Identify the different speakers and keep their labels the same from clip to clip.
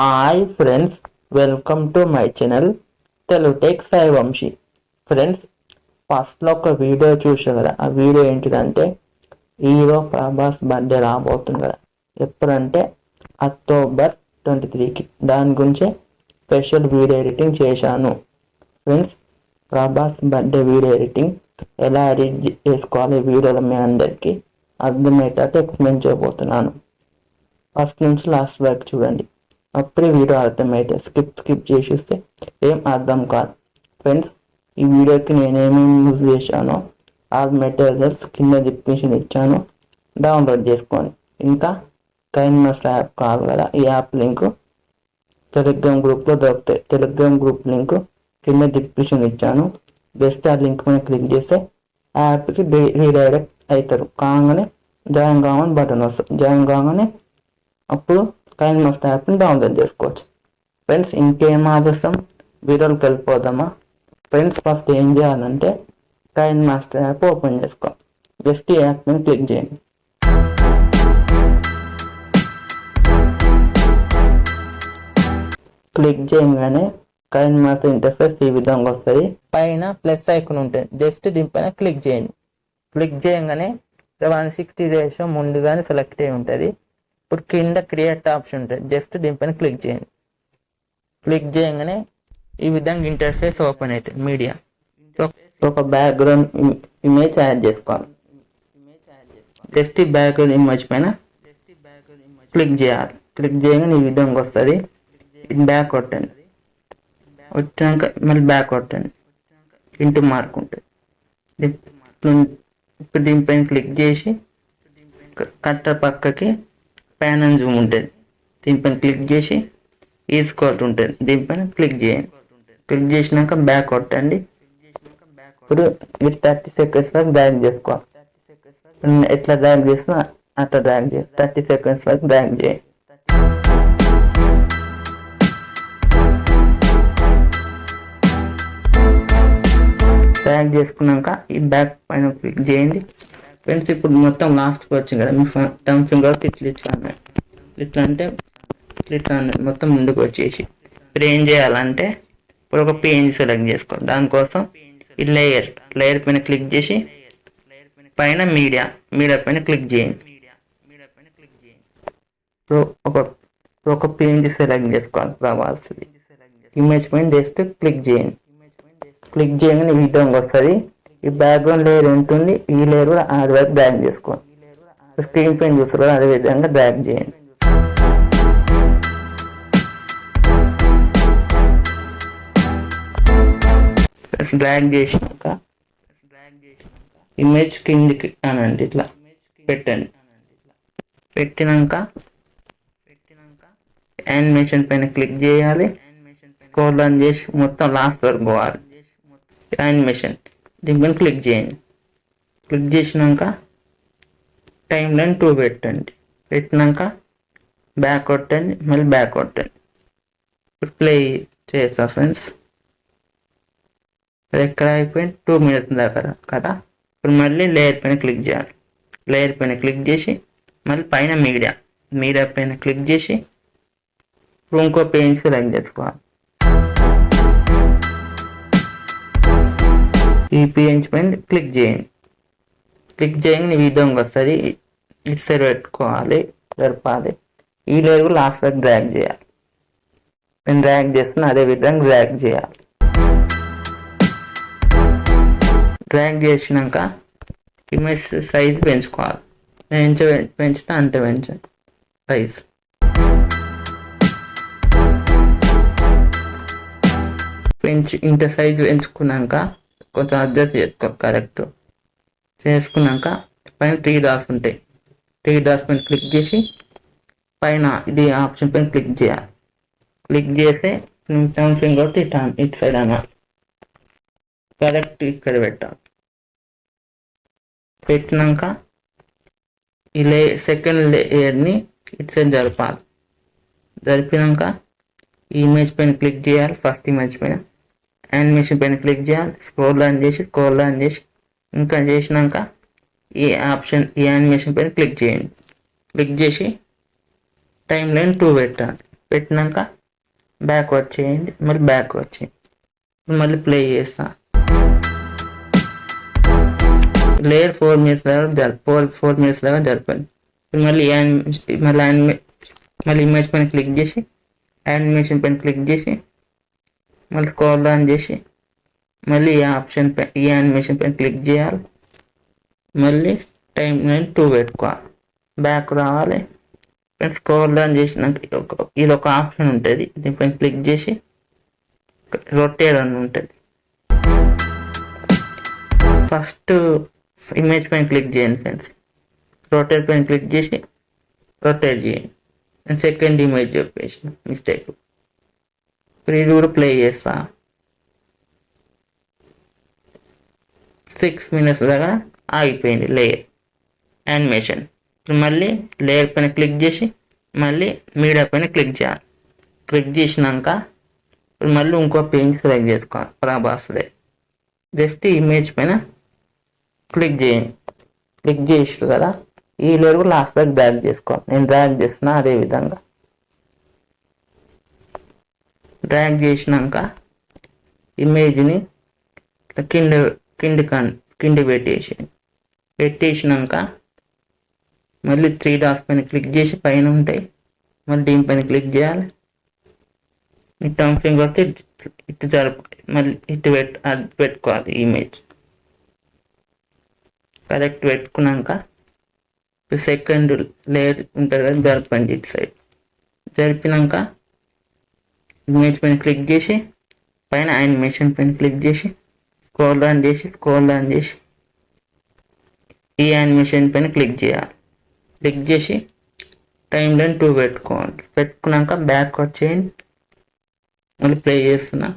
Speaker 1: Hi friends, welcome to my channel Telugu tech Saivamshi. Friends, ఫస్ట్లో ఒక video చూసారు కదా. ఆ వీడియో ఏంటిదంటే హీరో ప్రభాస్ బర్త్డే రాబోతుంది కదా. ఎప్పుడంటే అక్టోబర్ 23కి. దాని గురించి స్పెషల్ వీడియో ఎడిటింగ్ చేశాను. Friends, Prabhas birthday video editing ఎలా ఎడిట్ చేసుకోవాలి వీడియోలో మీ అందరికీ అర్థమయ్యేటట్టు ఎక్స్ప్లెయిన్ చేయబోతున్నాను. ఫస్ట్ నుంచి లాస్ట్ వరకు చూడండి, అప్పుడే వీడియో అర్థమైతే. స్కిప్ చేసేస్తే ఏం అర్థం కాదు. ఫ్రెండ్స్, ఈ వీడియోకి నేనేమేమి యూజ్ చేశానో ఆ మెటీరియల్స్ కింద డిస్క్రిప్షన్ ఇచ్చాను, డౌన్లోడ్ చేసుకోండి. ఇంకా కైన్మస్ట్ యాప్ కాదు కదా, ఈ యాప్ లింక్ టెలిగ్రామ్ గ్రూప్లో దొరుకుతాయి. టెలిగ్రామ్ గ్రూప్ లింక్ కింద డిస్క్రిప్షన్ ఇచ్చాను. జస్ట్ ఆ లింక్ మీద క్లిక్ చేస్తే ఆ యాప్కి రీడైరెక్ట్ అవుతారు. కాగానే జాయిన్ కావాలని బటన్ వస్తుంది. జాయిన్ కాగానే అప్పుడు కైన్మస్ట్ యాప్ని డౌన్లోడ్ చేసుకోవచ్చు. ఫ్రెండ్స్, ఇంకేం ఆలస్యం, వీడియోకి వెళ్ళిపోదామా? ఫ్రెండ్స్, ఫస్ట్ ఏం చేయాలంటే కైన్మస్ట్ యాప్ ఓపెన్ చేసుకో. జస్ట్ ఈ యాప్ని క్లిక్ చేయండి. క్లిక్ చేయగానే కైన్మస్ట్ ఇంటర్ఫేస్ ఈ విధంగా వస్తుంది. పైన ప్లస్ ఐకాన్ ఉంటుంది, జస్ట్ దీనిపైన క్లిక్ చేయండి. క్లిక్ చేయగానే 160 రేషియో ముందుగానే సెలెక్ట్ అయి ఉంటుంది. ఇప్పుడు కింద క్రియేట్ ఆప్షన్ ఉంటుంది, జస్ట్ దీనిపైన క్లిక్ చేయండి. క్లిక్ చేయగానే ఈ విధంగా ఇంటర్ఫేస్ ఓపెన్ అవుతుంది. మీడియా ఒక బ్యాక్గ్రౌండ్ ఇమేజ్ యాడ్ చేసుకోవాలి. జస్ట్ ఈ బ్యాక్గ్రౌండ్ ఇమేజ్ పైన క్లిక్ చేయాలి. క్లిక్ చేయగానే ఈ విధంగా వస్తుంది. బ్యాక్ కొట్టండి. వచ్చినాక మళ్ళీ బ్యాక్ కొట్టండి. ఇంటూ మార్క్ ఉంటుంది. ఇప్పుడు దీనిపైన క్లిక్ చేసి కట్టర్ పక్కకి ప్యాన్ అండ్ జూమ్ ఉంటుంది, దీనిపైన క్లిక్ చేసి ఈస్కోట్ ఉంటుంది, దీనిపైన క్లిక్ చేయండి. క్లిక్ చేసినాక బ్యాక్ కొట్టండి. ఇప్పుడు మీరు 30 సెకండ్స్ వరకు డ్రాగ్ చేసుకోవాలి. ఎట్లా డ్రాగ్ చేస్తున్నా అట్లా డ్రాగ్ చేయండి. 30 సెకండ్స్ వరకు డ్రాగ్ చేయండి. డ్రాగ్ చేసుకున్నాక ఈ బ్యాక్ పైన క్లిక్ చేయండి. ఫ్రెండ్స్, ఇప్పుడు మొత్తం లాస్ట్కి వచ్చింది కదా, మీ టమ్ ఫింగర్స్ ఇట్లా అంటే మొత్తం ముందుకు వచ్చేసి ఇప్పుడు ఏం చేయాలంటే ఇప్పుడు ఒక పేజ్ సెలెక్ట్ చేసుకోవాలి. దానికోసం ఈ లేయర్ పైన క్లిక్ చేసి పైన మీడియా పైన క్లిక్ చేయండి. ఇప్పుడు ఒక పేజ్ సెలెక్ట్ చేసుకోవాలి. ప్రభాస్ ఇమేజ్ పైన జస్ట్ క్లిక్ చేయండి. క్లిక్ చేయగానే ఈ విధంగా వస్తుంది. ఈ బ్యాక్గ్రౌండ్ లేయర్ ఉంటుంది, ఈ లేయర్ కూడా ఆడి వరకు డ్రాగ్ చేసుకోండి. స్క్రీన్ పైన చూస్తారు, అదే విధంగా డ్రాగ్ చేయండి. డ్రాగ్ చేసినాక ఇమేజ్ కిందికి అనండి, ఇట్లా పెట్టండి. పెట్టినాక యానిమేషన్ పైన క్లిక్ చేయాలి. స్క్రోల్ డౌన్ చేసి మొత్తం లాస్ట్ వరకు పోవాలి. యానిమేషన్ దీనిపైన క్లిక్ చేయండి. క్లిక్ చేసినాక టైం లైన్ 2 పెట్టండి. పెట్టినాక బ్యాక్ కొట్టండి, మళ్ళీ బ్యాక్ కొట్టండి. ఇప్పుడు ప్లే చేస్తా ఫ్రెండ్స్. ఎక్కడ అయిపోయింది, 2 minutes దాకా కదా. ఇప్పుడు మళ్ళీ లేయర్ పైన క్లిక్ చేయాలి. లేయర్ పైన క్లిక్ చేసి మళ్ళీ పైన మీడియా పైన క్లిక్ చేసి ఇప్పుడు ఇంకో పేజ్ సెలెక్ట్ చేసుకోవాలి. ఈ పేజ్ పైన క్లిక్ చేయండి. క్లిక్ చేయగానే ఈ విధంగా వస్తుంది. ఇటు సైడ్ పెట్టుకోవాలి, జరపాలి. ఈ లేయర్ కూడా లాస్ట్ వరకు డ్రాగ్ చేయాలి. నేను డ్రాగ్ చేస్తున్నా, అదే విధంగా డ్రాగ్ చేయాలి. డ్రాగ్ చేసినాక ఇమేజ్ సైజ్ పెంచుకోవాలి. నేను ఎంత పెంచితే అంత పెంచండి సైజ్. ఇంత సైజు పెంచుకున్నాక కొంచెం అడ్జస్ట్ చేసుకోవాలి. కరెక్ట్ చేసుకున్నాక పైన 3 డాట్స్ ఉంటాయి. 3 డాట్స్ పైన క్లిక్ చేసి పైన ఇది ఆప్షన్ పైన క్లిక్ చేయాలి. క్లిక్ చేస్తే టర్మ్ ఫింగర్ ఇటు సైడ్ అన్న కరెక్ట్ ఇక్కడ పెట్టాలి. పెట్టినాక ఈ సెకండ్ లేయర్ని ఇటు సైడ్ జరపాలి. జరిపినాక ఈ ఇమేజ్ పైన క్లిక్ చేయాలి. ఫస్ట్ ఇమేజ్ పైన యానిమేషన్ పైన క్లిక్ చేయాలి. స్క్రోల్ డౌన్ చేసి ఇంకా చేసినాక ఈ యానిమేషన్ పైన క్లిక్ చేయండి. క్లిక్ చేసి టైం లైన్ 2 పెట్టాలి. పెట్టినాక బ్యాక్వర్డ్ చేయండి, మళ్ళీ బ్యాక్వర్డ్ చేయండి. మళ్ళీ ప్లే చేస్తా. లేయర్ 4 minutes దాకా 4 minutes దాకా జరిపండి. మళ్ళీ మళ్ళీ ఇమేజ్ పైన క్లిక్ చేసి యానిమేషన్ పైన క్లిక్ చేసి మళ్ళీ స్క్రోల్ డౌన్ చేసి మళ్ళీ ఈ యానిమేషన్ పైన క్లిక్ చేయాలి. మళ్ళీ టైం లైన్ 2 పెట్టుకోవాలి. బ్యాక్ రావాలి. స్క్రోల్ డౌన్ చేసినాక ఇది ఒక ఆప్షన్ ఉంటుంది, దీనిపైన క్లిక్ చేసి రొటేట్ అని ఉంటుంది. ఫస్ట్ ఇమేజ్ పైన క్లిక్ చేయండి ఫ్రెండ్స్. రొటేట్ పైన క్లిక్ చేసి రొటేట్ చేయండి. నేను సెకండ్ ఇమేజ్ చెప్పేసిన మిస్టేక్. ఇప్పుడు ఇది కూడా ప్లే చేస్తా. 6 minutes దాకా ఆగిపోయింది లేయర్ యానిమేషన్. మళ్ళీ లేయర్ పైన క్లిక్ చేసి మళ్ళీ మీడియా పైన క్లిక్ చేయాలి. క్లిక్ చేసినాక మళ్ళీ ఇంకో పేజ్ సెలెక్ట్ చేసుకోవాలి ప్రభాస్దే. జస్ట్ ఇమేజ్ పైన క్లిక్ చేయండి. క్లిక్ చేసారు కదా, ఈ లేయర్ కూడా లాస్ట్ వరకు డ్రాగ్ చేసుకోవాలి. నేను డ్రాగ్ చేస్తున్నా. అదే విధంగా డ్రాగ్ చేసినాక ఇమేజ్ని కింది పెట్టేసినాక మళ్ళీ 3 dots పైన క్లిక్ చేసి పైన ఉంటాయి, మళ్ళీ దీనిపైన క్లిక్ చేయాలి. ఈ టర్మ్ ఫింగర్ ఇటు మళ్ళీ ఇటు పెట్టుకోవాలి. ఇమేజ్ కరెక్ట్ పెట్టుకున్నాక సెకండ్ లేయర్ ఉంటుంది కదా, జరపండి ఇటు సైడ్. జరిపినాక ఇమేజ్ పైన క్లిక్ చేసి పైన యానిమేషన్ పైన క్లిక్ చేసి స్క్రోల్ డౌన్ చేసి ఈ యానిమేషన్ పైన క్లిక్ చేయాలి. క్లిక్ చేసి టైం లైన్ 2 పెట్టుకోవాలి. పెట్టుకున్నాక బ్యాక్ వచ్చేయండి. మళ్ళీ ప్లే చేస్తున్నా.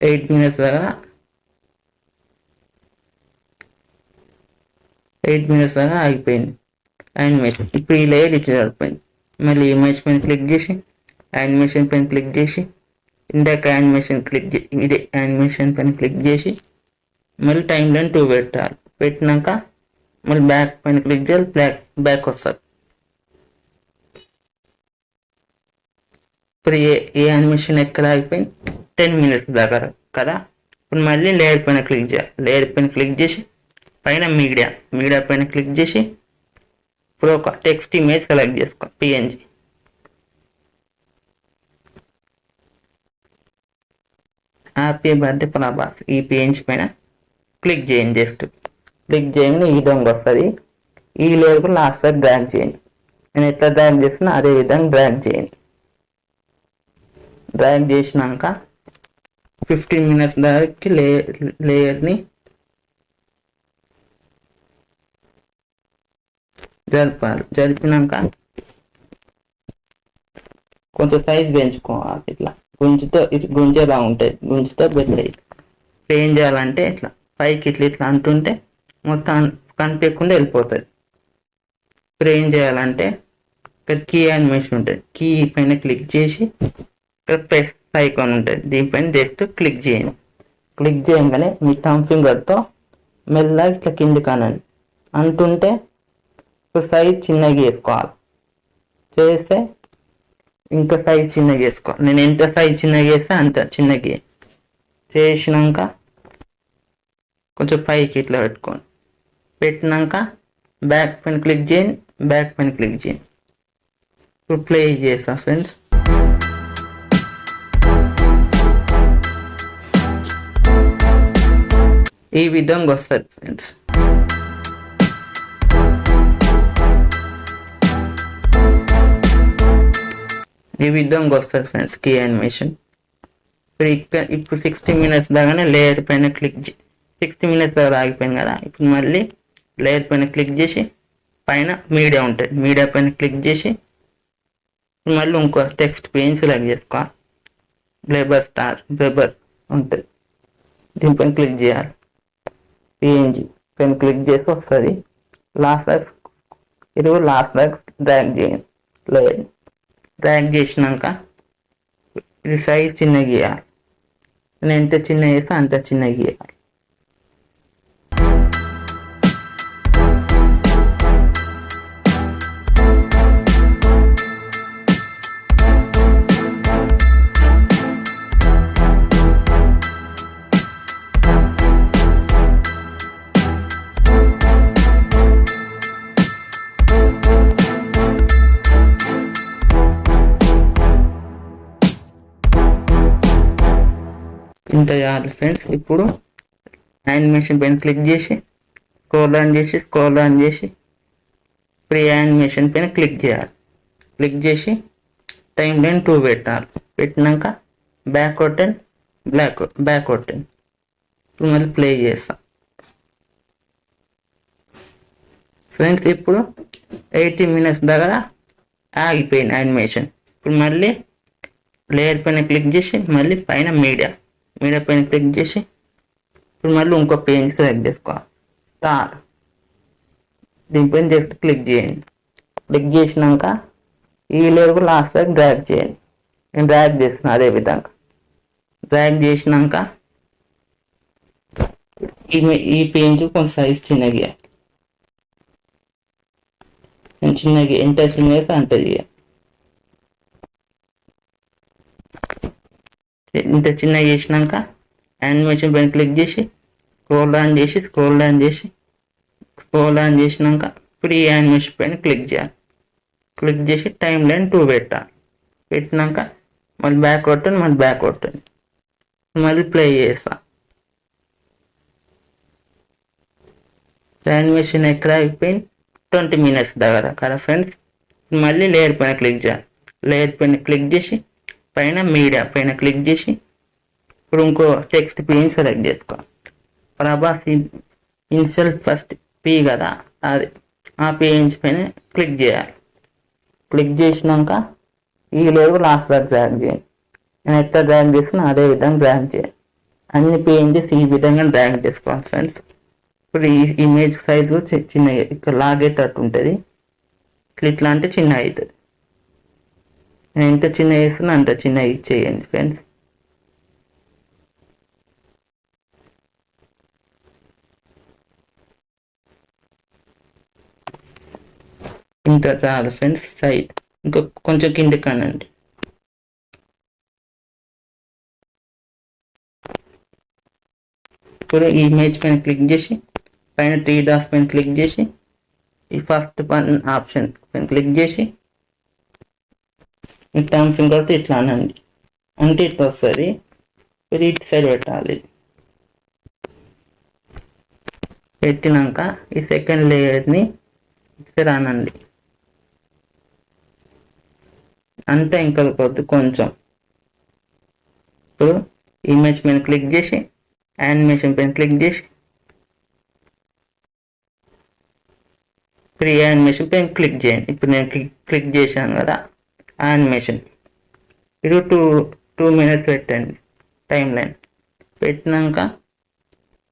Speaker 1: 8 minutes దాకా 8 minutes దాకా ఆగిపోయింది యానిమేషన్. ఇప్పుడు ఈ లేయర్ ఇచ్చి సరిపోయింది. మళ్ళీ ఇమేజ్ పైన క్లిక్ చేసి యానిమేషన్ పైన క్లిక్ చేసి ఇందాక ఇదే యానిమేషన్ పైన క్లిక్ చేసి మళ్ళీ టైం లైన్ 2 పెట్టాలి. పెట్టినాక మళ్ళీ బ్యాక్ పైన క్లిక్ చేయాలి. బ్యాక్ వస్తుంది. ఇప్పుడు ఏ యానిమేషన్ ఎక్కడ ఆగిపోయింది 10 minutes దాకా కదా. ఇప్పుడు మళ్ళీ లేయర్ పైన క్లిక్ చేయాలి. లేయర్ పైన క్లిక్ చేసి పైన మీడియా పైన క్లిక్ చేసి ఇప్పుడు ఒక టెక్స్ట్ ఇమేజ్ సెలెక్ట్ చేసుకో, PNG. హ్యాపీ బర్త్డే ప్రభాస్ ఈ PNG పైన క్లిక్ చేయండి. జస్ట్ క్లిక్ చేయగానే ఈ విధంగా వస్తుంది. ఈ లేయర్ కూడా లాస్ట్ వరకు డ్రాగ్ చేయండి. నేను ఎట్లా డ్రాగ్ చేస్తున్నా అదే విధంగా డ్రాగ్ చేయండి. డ్రాగ్ చేసినాక 15 minutes దాకా లేయర్ని జరపాలి. జరిపినాక కొంచెం సైజ్ పెంచుకోవాలి. ఇట్లా గుంజేలా ఉంటుంది. గుంజితో బెటర్ అవుతుంది. ఏం చేయాలంటే ఇట్లా పైకి ఇట్లా అంటుంటే మొత్తం కనిపించకుండా వెళ్ళిపోతుంది. ఇప్పుడు ఏం చేయాలంటే ఇక్కడ కీ యానిమేషన్ ఉంటుంది. కీ పైన క్లిక్ చేసి ఇక్కడ ప్రెస్ ఐకాన్ ఉంటుంది, దీనిపైన జస్ట్ క్లిక్ చేయండి. క్లిక్ చేయగానే మీ థంబ్ ఫింగర్తో మెల్లగా ఇట్లా కింది కానండి అంటుంటే ఇప్పుడు సైజ్ చిన్నగా చేసుకోవాలి. చేస్తే ఇంకా సైజ్ చిన్నగా చేసుకోవాలి. నేను ఎంత సైజ్ చిన్నగా చేస్తే అంత చిన్నగా చేసినాక కొంచెం పైకి ఇట్లా పెట్టుకోండి. పెట్టినాక బ్యాక్ పైన క్లిక్ చేయండి. ఇప్పుడు ప్లే చేస్తా ఫ్రెండ్స్. ఈ విధంగా వస్తుంది ఫ్రెండ్స్. Key animation. ఇప్పుడు 60 minutes దాకానే లేయర్ పైన 60 minutes దాకా ఆగిపోయింది కదా. ఇప్పుడు మళ్ళీ లేయర్ పైన క్లిక్ చేసి పైన మీడియా ఉంటుంది, మీడియా పైన క్లిక్ చేసి మళ్ళీ ఇంకో టెక్స్ట్ పేజ్ సెలెక్ట్ చేసుకోవాలి. బ్లెబర్ ఉంటుంది, దీనిపైన క్లిక్ చేయాలి. PNG పైన క్లిక్ చేసి వస్తుంది. లాస్ట్ దాకా డ్రాగ్ చేయండి. లేయర్ డ్రాగ్ చేసినాక ఇది సైజ్ చిన్నగా గీయాలి. నేను ఎంత చిన్న చేస్తే అంత చిన్నగా గీయాలి. ఇంత చాలు ఫ్రెండ్స్. ఇప్పుడు యానిమేషన్ పైన క్లిక్ చేసి స్క్రోల్ ఆన్ చేసి ప్రీ యానిమేషన్ పైన క్లిక్ చేయాలి. క్లిక్ చేసి టైం లైన్ 2 పెట్టాలి. పెట్టినాక బ్యాక్ కొట్టండి, బ్యాక్ కొట్టండి. ఇప్పుడు మళ్ళీ ప్లే చేస్తాం ఫ్రెండ్స్. ఇప్పుడు 80 minutes దగ్గర ఆగిపోయింది యానిమేషన్. ఇప్పుడు మళ్ళీ లేయర్ పైన క్లిక్ చేసి మళ్ళీ పైన మీడియా పైన క్లిక్ చేసి ఇప్పుడు మళ్ళీ ఇంకో పేజ్ సెలెక్ట్ చేసుకోవాలి. స్టార్ దీనిపైన జస్ట్ క్లిక్ చేయండి. క్లిక్ చేసినాక ఈ లేయర్ లాస్ట్ వరకు డ్రాగ్ చేయండి. నేను డ్రాగ్ చేస్తున్నాను అదే విధంగా. డ్రాగ్ చేసినాక ఈ పేజ్ కొంచెం సైజ్ చిన్నగా ఎంత చిన్నగా అంత ఇంత చిన్నగా చేసినాక యానిమేషన్ పైన క్లిక్ చేసి స్క్రోల్ ఆన్ చేసినాక ఇప్పుడు ఈ యానిమేషన్ పైన క్లిక్ చేయాలి. క్లిక్ చేసి టైం లైన్ 2 పెట్టాలి. పెట్టినాక మళ్ళీ బ్యాక్ కొట్టండి, మళ్ళీ ప్లే చేస్తా. యానిమేషన్ ఎక్కడ అయిపోయింది 20 minutes దగ్గర కదా ఫ్రెండ్స్. మళ్ళీ లేయర్ పైన క్లిక్ చేయాలి. లేయర్ పైన క్లిక్ చేసి పైన మీడియా పైన క్లిక్ చేసి ఇప్పుడు ఇంకో టెక్స్ట్ పీని సెలెక్ట్ చేసుకోవాలి. ప్రభాస్ ఇన్షియల్ ఫస్ట్ పీ కదా, అది ఆ పేజ్ పైన క్లిక్ చేయాలి. క్లిక్ చేసినాక ఈ లేయర్ లాస్ట్ వరకు డ్రాగ్ చేయండి. నేను ఎట్లా డ్రాగ్ చేస్తున్నా అదే విధంగా డ్రాగ్ చేయాలి. అన్ని పేజెస్ ఈ విధంగా డ్రాగ్ చేసుకోవాలి ఫ్రెండ్స్. ఇప్పుడు ఈ ఇమేజ్ సైజు చిన్నగా ఇక్కడ లాగేటట్టు ఉంటుంది. ఇట్లా అంటే చిన్న అవుతుంది. నేను ఎంత చిన్న వేస్తున్నా అంత చిన్నగా ఇచ్చేయండి ఫ్రెండ్స్. ఇంత చాలు ఫ్రెండ్స్. సైజ్ ఇంకా కొంచెం కిందకి అనండి. ఇప్పుడు ఈ ఇమేజ్ పైన క్లిక్ చేసి పైన 3 dots పైన క్లిక్ చేసి ఈ ఫస్ట్ ఆప్షన్ పైన క్లిక్ చేసి ఈ టర్మ్స్ కొడితే ఇట్లా అనండి. అంటే ఇట్లా వస్తుంది. ఇది ఇటు సైడ్ పెట్టాలి. పెట్టినాక ఈ సెకండ్ లేయర్ని ఇటు సైడ్ అనండి. అంతా ఇంకా కొద్ది కొంచెం. ఇప్పుడు ఇమేజ్ పైన క్లిక్ చేసి యానిమేషన్ పైన క్లిక్ చేసి ప్రీ యానిమేషన్ పైన క్లిక్ చేయండి. ఇప్పుడు నేను క్లిక్ చేశాను కదా యానిమేషన్. ఇది 2 minutes పెట్టండి టైం లైన్. పెట్టినాక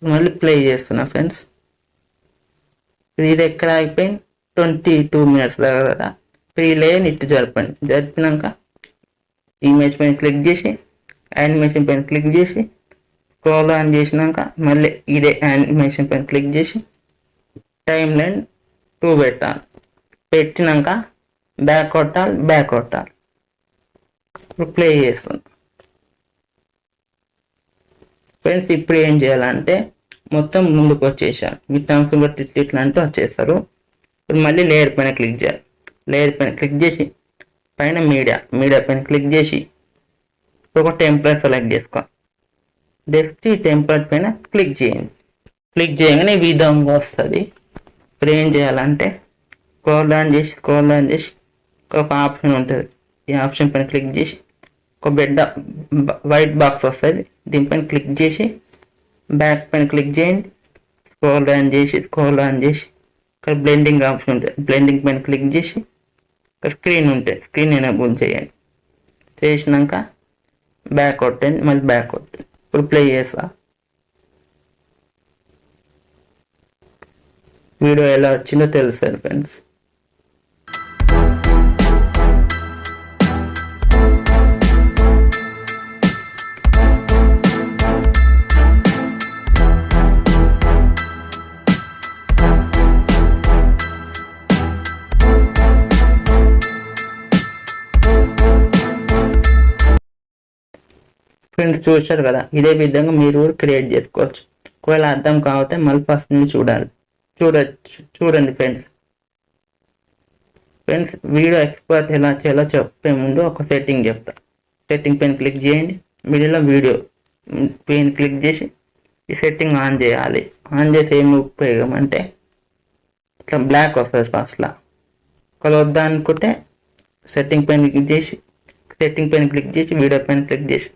Speaker 1: మళ్ళీ ప్లే చేస్తున్నా ఫ్రెండ్స్. ఇది ఎక్కడ అయిపోయింది 22 minutes దగ్గర కదా. ఇప్పుడు ఈ లేయర్ ఇటు జరిపినాక ఇమేజ్ పైన క్లిక్ చేసి యానిమేషన్ పైన క్లిక్ చేసి స్క్రోల్ ఆన్ చేసినాక మళ్ళీ ఇదే యానిమేషన్ పైన క్లిక్ చేసి టైం లైన్ 2 పెట్టాలి. పెట్టినాక బ్యాక్ కొట్టాలి. ఇప్పుడు ప్లే చేస్తుంది ఫ్రెండ్స్. ఇప్పుడు ఏం చేయాలంటే మొత్తం ముందుకు వచ్చేసారు. మీ టర్మ్స్ బట్టి ఇట్లా అంటూ వచ్చేస్తారు. ఇప్పుడు మళ్ళీ లేయర్ పైన క్లిక్ చేయాలి. లేయర్ పైన క్లిక్ చేసి పైన మీడియా పైన క్లిక్ చేసి ఒక టెంప్లెట్ సెలెక్ట్ చేసుకోవాలి. జస్ట్ ఈ టెంప్లెట్ పైన క్లిక్ చేయండి. క్లిక్ చేయగానే ఈ విధంగా వస్తుంది. ఇప్పుడు ఏం చేయాలంటే స్క్రోల్ ఆన్ చేసి ఒక ఆప్షన్ ఉంటుంది. ఈ ఆప్షన్ పైన క్లిక్ చేసి ఒక వైట్ బాక్స్ వస్తుంది. దీనిపైన క్లిక్ చేసి బ్యాక్ పైన క్లిక్ చేయండి. స్క్రోల్ ఆన్ చేసి ఇక్కడ బ్లెండింగ్ ఆప్షన్ ఉంటుంది. బ్లెండింగ్ పైన క్లిక్ చేసి ఇక్కడ స్క్రీన్ ఉంటుంది. స్క్రీన్ ఎనేబుల్ చేయండి. చేసినాక బ్యాక్ కొట్టండి. మళ్ళీ బ్యాక్ కొట్టండి. ఇప్పుడు ప్లే చేస్తా. వీడియో ఎలా వచ్చిందో తెలుస్తుంది ఫ్రెండ్స్. ఫ్రెండ్స్ చూశారు కదా, ఇదే విధంగా మీరు క్రియేట్ చేసుకోవచ్చు. ఒకవేళ అర్థం కాకపోతే మళ్ళీ ఫస్ట్ నుంచి చూడండి ఫ్రెండ్స్. వీడియో ఎక్స్పోర్ట్ ఎలా చేయాలో చెప్పే ముందు ఒక సెట్టింగ్ చెప్తా. సెట్టింగ్ పైన క్లిక్ చేయండి. మిడిల్లో వీడియో పెయిన్ క్లిక్ చేసి ఈ సెట్టింగ్ ఆన్ చేయాలి. ఆన్ చేసి ఏమి ఉపయోగం అంటే ఇట్లా బ్లాక్ వస్తుంది ఫస్ట్లో. ఒకవేళ వద్దా అనుకుంటే సెట్టింగ్ పైన క్లిక్ చేసి వీడియో పైన క్లిక్ చేసి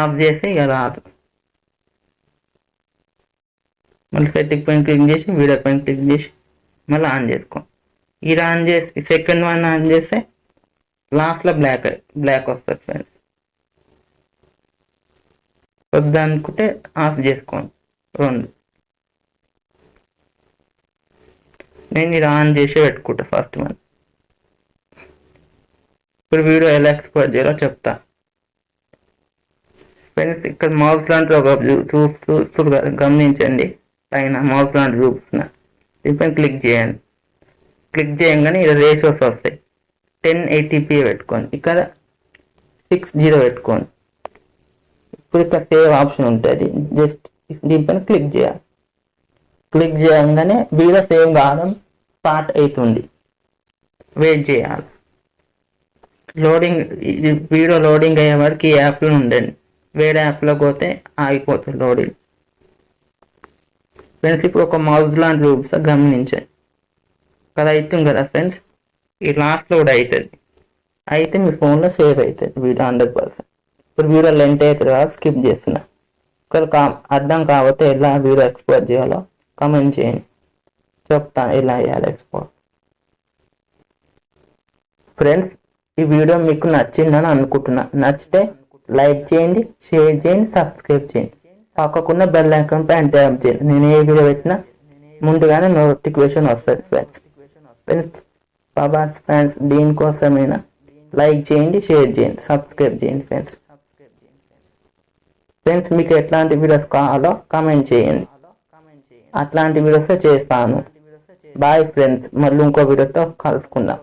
Speaker 1: ఆఫ్ చేస్తే ఇక రాదు. మళ్ళీ సెట్టింగ్ పైన క్లిక్ చేసి వీడియో పైన క్లిక్ చేసి మళ్ళీ ఆన్ చేసుకో. ఇది ఆన్ చేసి సెకండ్ వన్ ఆన్ చేస్తే లాస్ట్లో బ్లాక్ వస్తుంది ఫ్రెండ్స్. వద్దనుకుంటే ఆఫ్ చేసుకోండి రెండు. నేను ఇది ఆన్ చేసి పెట్టుకుంటా ఫస్ట్ వన్. ఇప్పుడు వీడియో ఎలా ఎక్స్పోర్ట్ చేయాలో చెప్తా ఫ్రెండ్స్. ఇక్కడ మౌస్ లాంటి ఒక చూస్తూ గమనించండి, పైన మౌస్ లాంటి చూపిస్తున్నా. దీనిపైన క్లిక్ చేయండి. క్లిక్ చేయగానే ఇలా రేషియోస్ వస్తాయి. 1080p పెట్టుకోండి, ఇక్కడ 60 పెట్టుకోండి. ఇప్పుడు ఇక్కడ సేవ్ ఆప్షన్ ఉంటుంది, జస్ట్ దీనిపైన క్లిక్ చేయాలి. క్లిక్ చేయగానే వీడియో సేవ్ కావడం స్టార్ట్ అవుతుంది. వెయిట్ చేయాలి. వీడియో లోడింగ్ అయ్యే వరకు ఈ యాప్లో ఉండండి. వేరే యాప్లో పోతే ఆగిపోతుంది లోడింగ్. ఫ్రెండ్స్ ఇప్పుడు ఒక మౌస్ లాంటి చూపిస్తా, గమనించండి. కదా అవుతుంది కదా ఫ్రెండ్స్. ఈ లాస్ట్లో కూడా అవుతుంది. అయితే మీ ఫోన్లో సేవ్ అవుతుంది వీడియో 100%. ఇప్పుడు వీడియో లెంత్ అవుతుంది కదా, స్కిప్ చేస్తున్నా. ఒకవేళ అర్థం కాకపోతే ఎలా వీడియో ఎక్స్పోర్ట్ చేయాలో కామెంట్ చేయండి, చెప్తాను ఎలా చేయాలి ఎక్స్పోర్ట్. ఫ్రెండ్స్ ఈ వీడియో మీకు నచ్చిందని అనుకుంటున్నా. నచ్చితే లైక్ చేయండి, షేర్ చేయండి, సబ్స్క్రైబ్ చేయండి. పక్కకున్న బెల్ ఐకాన్ పైన ట్యాప్ చేయండి. నేను ఏ వీడియో పెట్టినా ముందుగానే నోటిఫికేషన్ వస్తుంది ఫ్రెండ్స్. ప్రభాస్ ఫ్యాన్స్ దీనికోసమైనా లైక్ చేయండి, షేర్ చేయండి, సబ్స్క్రైబ్ చేయండి ఫ్రెండ్స్. మీకు ఎట్లాంటి వీడియోస్ కావాలో కామెంట్ చేయండి, అట్లాంటి వీడియోస్ చేస్తాను. బాయ్ ఫ్రెండ్స్, మళ్ళీ ఇంకో వీడియోతో కలుసుకుందాం.